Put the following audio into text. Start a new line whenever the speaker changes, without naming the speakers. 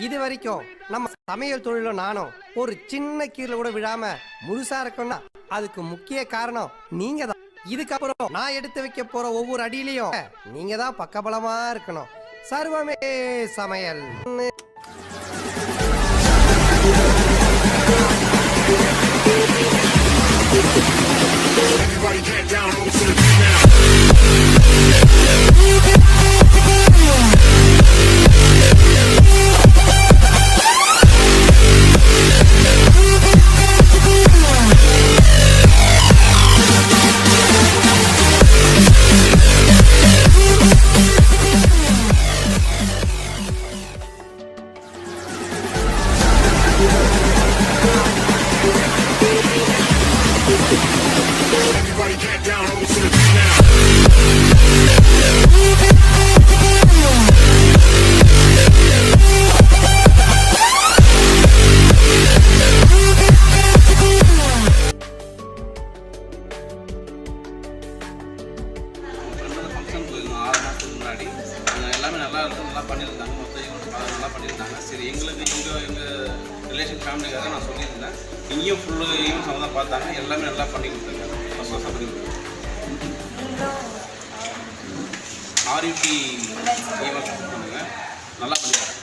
இது வரைக்கும் நம்ம சமையல் தொழிலும் நானும் ஒரு சின்ன கீரல கூட விழாம முழுசா இருக்கணும்னா அதுக்கு முக்கிய காரணம் நீங்க தான். இதுக்கப்புறம் நான் எடுத்து வைக்க போற ஒவ்வொரு அடியிலையும் நீங்க தான் பக்கபலமா இருக்கணும். சர்வமே சமையல்.
Everybody get down, move to the beat now. Everybody get down, move to the beat now.
எல்லாமே நல்லா இருக்கும், நல்லா பண்ணியிருந்தாங்க. மொத்தம் நல்லா பண்ணியிருந்தாங்க. சரி, எங்களுக்கு எங்கள் ரிலேஷன் ஃபேமிலிக்காக நான் சொல்லியிருந்தேன். இங்கேயும் ஃபுல்லு ஈவெண்ட்ஸ் அவங்க தான் பார்த்தாங்க. எல்லாமே நல்லா பண்ணி கொடுத்தாங்க. ஃபஸ்ட் ஃபஸ்ட்டாக பண்ணி கொடுத்தாங்க. ஆர்யூடி ஈவெண்ட்ஸ் பண்ணுங்க, நல்லா பண்ணியிருக்காங்க.